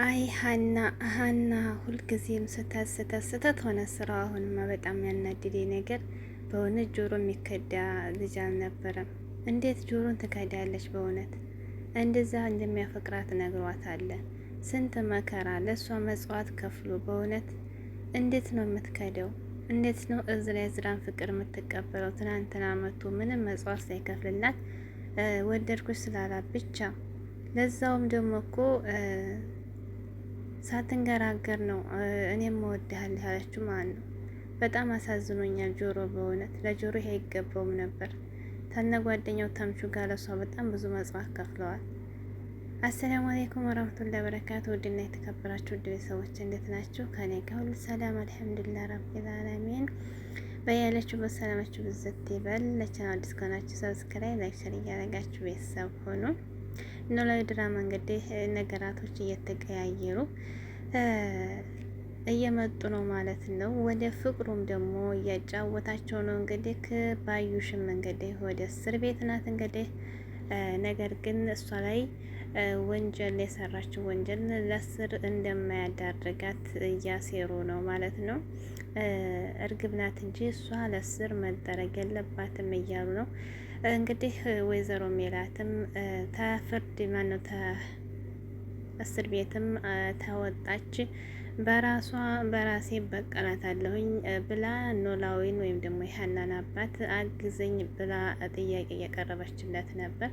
አይ ሀና ሁልጊዜም ስተት ሆነ ስራ። አሁንማ በጣም ያናድደኝ ነገር በእውነት ጆሮ የሚከዳ ልጅ አልነበረም። እንዴት ጆሮን ትከዳለች? በእውነት እንደዛ እንደሚያፈቅራት ነግሯት አለ። ስንት መከራ ለእሷ መጽዋት ከፍሎ በእውነት እንዴት ነው የምትከደው? እንዴት ነው የእዝራን ፍቅር የምትቀበለው? ትናንትና መቶ ምንም መጽዋት ሳይከፍልላት ወደድኩሽ ስላላት ብቻ ለዛውም ደግሞ እኮ ሳትንገራገር ነው እኔም እወድሃለሁ ያለችው ማለት ነው። በጣም አሳዝኖኛል ጆሮ። በእውነት ለጆሮ ይሄ አይገባውም ነበር። ተነ ጓደኛው ተምቹ ጋር ለሷ በጣም ብዙ መጽዋት ከፍለዋል። አሰላሙ አለይኩም ወራህመቱላሂ ወበረካቱ። ውድና የተከበራችሁ ውድ ቤተሰቦች እንዴት ናችሁ? ከኔ ጋር ሁሉ ሰላም አልሐምዱሊላህ ረቢል ዓለሚን። በያላችሁ በሰላማችሁ ብዘት ይበል። ለቻናል አዲስ ከሆናችሁ ሰብስክራይብ፣ ላይክ፣ ሼር እያደረጋችሁ ቤተሰብ ሆኑ። ኖላዊ ድራማ እንግዲህ ነገራቶች እየተቀያየሩ እየመጡ ነው ማለት ነው። ወደ ፍቅሩም ደግሞ እያጫወታቸው ነው እንግዲህ። ባዩሽም እንግዲህ ወደ እስር ቤት ናት እንግዲህ። ነገር ግን እሷ ላይ ወንጀል የሰራችው ወንጀል ለእስር እንደማያዳርጋት እያሴሩ ነው ማለት ነው። እርግብ ናት እንጂ እሷ ለእስር መደረግ የለባትም እያሉ ነው እንግዲህ። ወይዘሮ ሜላትም ተፍርድ ማነው እስር ቤትም ተወጣች። በራሴ በቀላት አለሁኝ ብላ ኖላዊን ወይም ደግሞ የሀናን አባት አግዘኝ ብላ ጥያቄ እያቀረበችለት ነበር።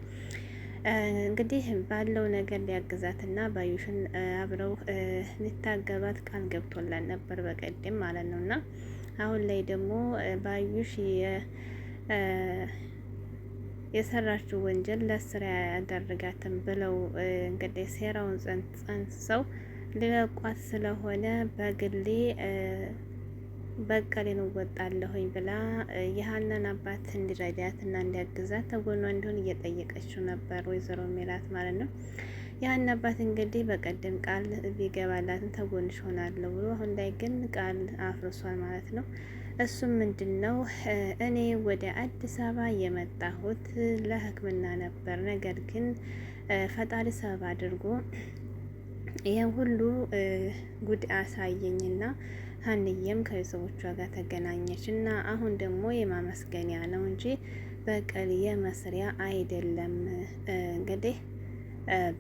እንግዲህ ባለው ነገር ሊያግዛትና ባዩሽን አብረው ሊታገባት ቃል ገብቶላት ነበር በቀደም ማለት ነው። እና አሁን ላይ ደግሞ ባዩሽ የሰራችው ወንጀል ለእስር ያዳርጋትም ብለው እንግዲህ ሴራውን ጸንስሰው ሊለቋት ስለሆነ በግሌ በቀሌን እወጣለሁኝ ብላ የሀናን አባት እንዲረዳት እና እንዲያግዛት ተጎኗ እንዲሆን እየጠየቀችው ነበር ወይዘሮ ሜላት ማለት ነው። የሀና አባት እንግዲህ በቀደም ቃል ቢገባላትን ተጎንሽ ሆናለሁ ብሎ አሁን ላይ ግን ቃል አፍርሷል ማለት ነው። እሱም ምንድን ነው እኔ ወደ አዲስ አበባ የመጣሁት ለሕክምና ነበር። ነገር ግን ፈጣሪ ሰበብ አድርጎ ይህን ሁሉ ጉድ አሳየኝና ሀንዬም ከቤተሰቦቿ ጋር ተገናኘች እና አሁን ደግሞ የማመስገኛ ነው እንጂ በቀል የመስሪያ አይደለም እንግዲህ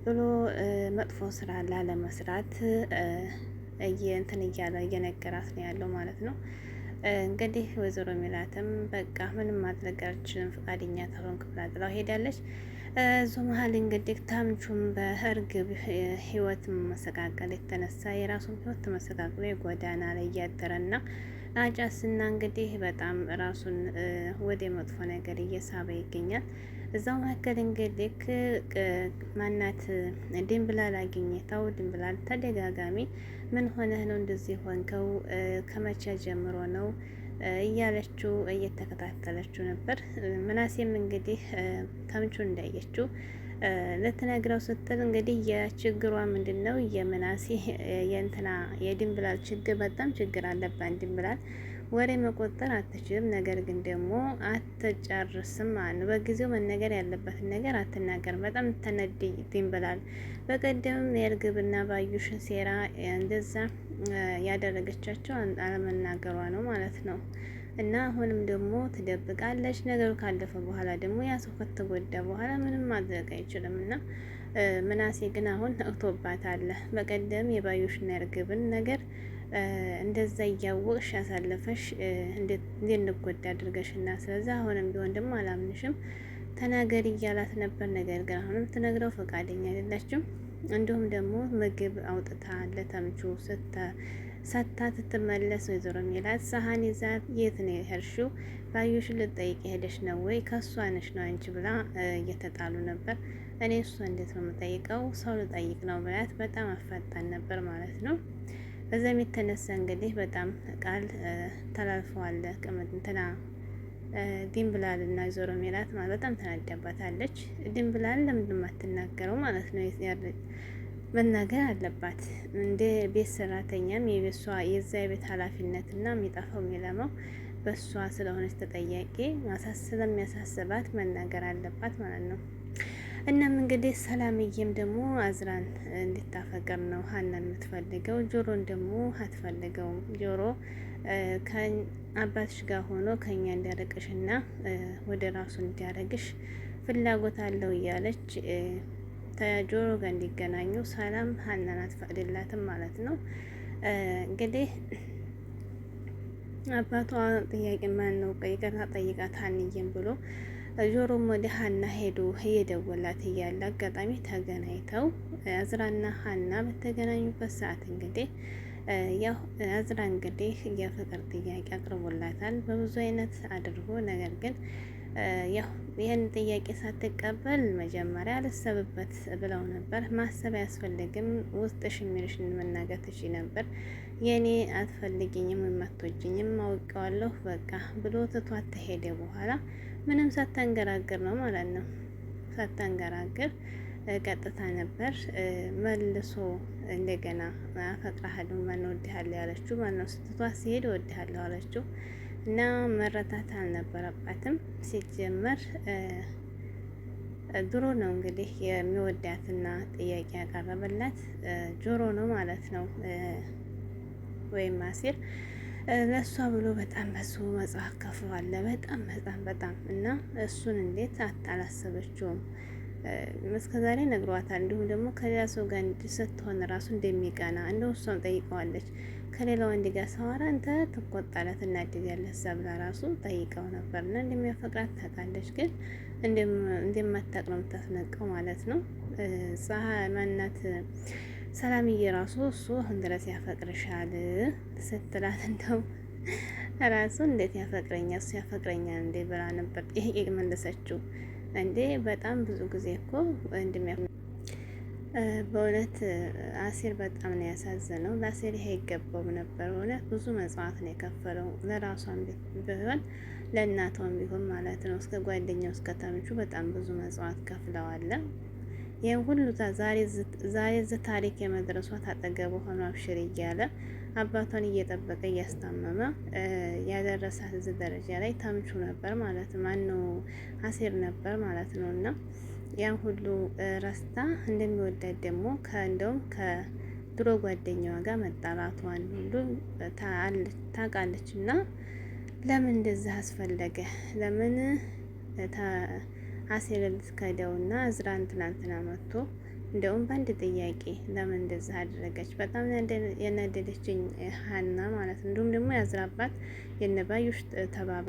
ብሎ መጥፎ ስራ ላለመስራት እንትን እያለ እየነገራት ነው ያለው ማለት ነው። እንግዲህ ወይዘሮ ሜላትም በቃ ምንም ማድረግ አልችልም ፈቃደኛ ተሆንክ ብላ ጥላው ሄዳለች። እዙ መሀል እንግዲህ ታምቹም በእርግብ ህይወት መሰቃቀል የተነሳ የራሱን ህይወት ተመሰቃቅሎ የጎዳና ላይ እያደረና አጫስና እንግዲህ በጣም ራሱን ወደ መጥፎ ነገር እየሳበ ይገኛል። እዛው መካከል እንግዲህ ማናት ድንብላል አግኝታው ድንብላል ተደጋጋሚ ምን ሆነህ ነው እንደዚህ ሆንከው? ከመቼ ጀምሮ ነው እያለችው እየተከታተለችው ነበር። ምናሴም እንግዲህ ተምቹ እንዳየችው ልትነግረው ስትል እንግዲህ የችግሯ ምንድን ነው የምናሴ የእንትና የድንብላል ችግር በጣም ችግር አለባት። ድንብላል ወሬ መቆጠር አትችልም፣ ነገር ግን ደግሞ አትጨርስም ማለት ነው። በጊዜው መነገር ያለበትን ነገር አትናገርም። በጣም ተነድይ ድንብላል። በቀደም የእርግብና ባዩሽን ሴራ እንደዛ ያደረገቻቸው አለመናገሯ ነው ማለት ነው። እና አሁንም ደግሞ ትደብቃለች። ነገሩ ካለፈ በኋላ ደግሞ ያ ሰው ከተጎዳ በኋላ ምንም ማድረግ አይችልም። እና ምናሴ ግን አሁን ነቅቶባታል። በቀደም የባዩሽና የእርግብን ነገር እንደዛ እያወቅሽ ያሳለፈሽ እንድንጎዳ አድርገሽና ስለዚህ አሁንም ቢሆን ደግሞ አላምንሽም ተናገሪ እያላት ነበር። ነገር ግን አሁንም ትነግረው ፈቃደኛ አይደለችም። እንዲሁም ደግሞ ምግብ አውጥታ ለተምቹ ሰታ ትትመለስ ወይዘሮ ሜላት ሰሀን ይዛ የት ነው የሄድሽው? ባዩሽ ልጠይቅ ሄደሽ ነው ወይ? ከሷ ነሽ ነው አንቺ ብላ እየተጣሉ ነበር። እኔ እሷ እንዴት ነው የምጠይቀው? ሰው ልጠይቅ ነው ብላት በጣም አፋጣን ነበር ማለት ነው። በዛም የተነሳ እንግዲህ በጣም ቃል ተላልፈዋል። እንትና ድንብላል እና ወይዘሮ ሜላት ማለት በጣም ተናዳባታለች። ድንብላል ለምንድን ማትናገረው ማለት ነው? መናገር አለባት። እንደ ቤት ሰራተኛም የቤቷ የዛ የቤት ኃላፊነትና የሚጠፋው የሚለማው በሷ ስለሆነች ተጠያቂ ስለሚያሳስባት መናገር አለባት ማለት ነው። እናም እንግዲህ ሰላምዬም ደግሞ አዝራን እንድታፈቅር ነው ሀናን የምትፈልገው። ጆሮን ደግሞ አትፈልገውም። ጆሮ ከአባትሽ ጋር ሆኖ ከኛ እንዲያረቅሽና ወደ ራሱ እንዲያረግሽ ፍላጎት አለው እያለች ከጆሮ ጋር እንዲገናኙ ሰላም ሀናን አትፈቅድላትም ማለት ነው። እንግዲህ አባቷ ጥያቄ ማን ነው ይቅርታ ጠይቃት ሀንዬም ብሎ ጆሮም ወደ ሀና ሄዶ እየደወላት እያለ አጋጣሚ ተገናኝተው አዝራና ሀና በተገናኙበት ሰዓት እንግዲህ ያው አዝራ እንግዲህ የፍቅር ጥያቄ አቅርቦላታል በብዙ አይነት አድርጎ። ነገር ግን ያው ይህን ጥያቄ ሳትቀበል መጀመሪያ አልሰብበት ብለው ነበር። ማሰብ አያስፈልግም፣ ውስጥሽ የሚልሽን መናገር ትችይ ነበር። የኔ አትፈልጊኝም፣ የማትወጂኝም አውቀዋለሁ በቃ ብሎ ትቷት ተሄደ። በኋላ ምንም ሳታንገራግር ነው ማለት ነው። ሳታንገራግር ቀጥታ ነበር መልሶ እንደገና አፈቅርሃለሁ ማነው እወድሃለሁ ያለችው። ማነው ስትቷት ሲሄድ እወድሃለሁ አለችው። እና መረታት አልነበረባትም ሲጀመር። ድሮ ነው እንግዲህ የሚወዳትና ጥያቄ ያቀረበላት ጆሮ ነው ማለት ነው፣ ወይም አሲር ለእሷ ብሎ በጣም በሱ መጽሐፍ ከፍሏል። በጣም እና እሱን እንዴት አላሰበችውም? እስከዛሬ ነግሯታል። እንዲሁም ደግሞ ከሌላ ሰው ጋር ስትሆን ራሱ እንደሚቀና እንደው እሷም ጠይቀዋለች። ከሌላ ወንድ ጋር ሰዋራ አንተ ትቆጣለህ፣ ትናደዳለህ ብላ ራሱ ጠይቀው ነበር። እና እንደሚያፈቅራት ታውቃለች፣ ግን እንደማታውቅ ነው የምታስነቀው ማለት ነው። ፀሐይ ማናት ሰላምዬ ራሱ እሱ አሁን ድረስ ያፈቅርሻል ስትላት እንደው ራሱ እንዴት ያፈቅረኛል እሱ ያፈቅረኛል እንዴ ብላ ነበር ጥያቄ መለሰችው። እንዴ በጣም ብዙ ጊዜ እኮ በእውነት አሲር በጣም ነው ያሳዘነው። ለአሲር ይሄ አይገባውም ነበር። እውነት ብዙ መጽዋዕት ነው የከፈለው ለራሷን ቢሆን ለእናቷም ቢሆን ማለት ነው። እስከ ጓደኛው እስከ ተምቹ በጣም ብዙ መጽዋዕት ከፍለዋል። ይህም ሁሉ ዛሬ እዚህ ታሪክ የመድረሷ ታጠገቡ ሆኖ አብሽር እያለ አባቷን እየጠበቀ እያስታመመ ያደረሳት እዚህ ደረጃ ላይ ተምቹ ነበር ማለት ነው። ማነው አሲር ነበር ማለት ነው። እና ያን ሁሉ ረስታ እንደሚወዳት ደግሞ እንደውም ከድሮ ጓደኛዋ ጋር መጣላቷን ሁሉ ታውቃለች። እና ለምን እንደዚህ አስፈለገ? ለምን አሲር ልትከደውና እዝራን ትናንትና መጥቶ እንደውም በአንድ ጥያቄ ለምን እንደዚህ አደረገች? በጣም የነደደችኝ ሀና ማለት ነው። እንዲሁም ደግሞ ያዝራባት የነባዩሽ ተባባ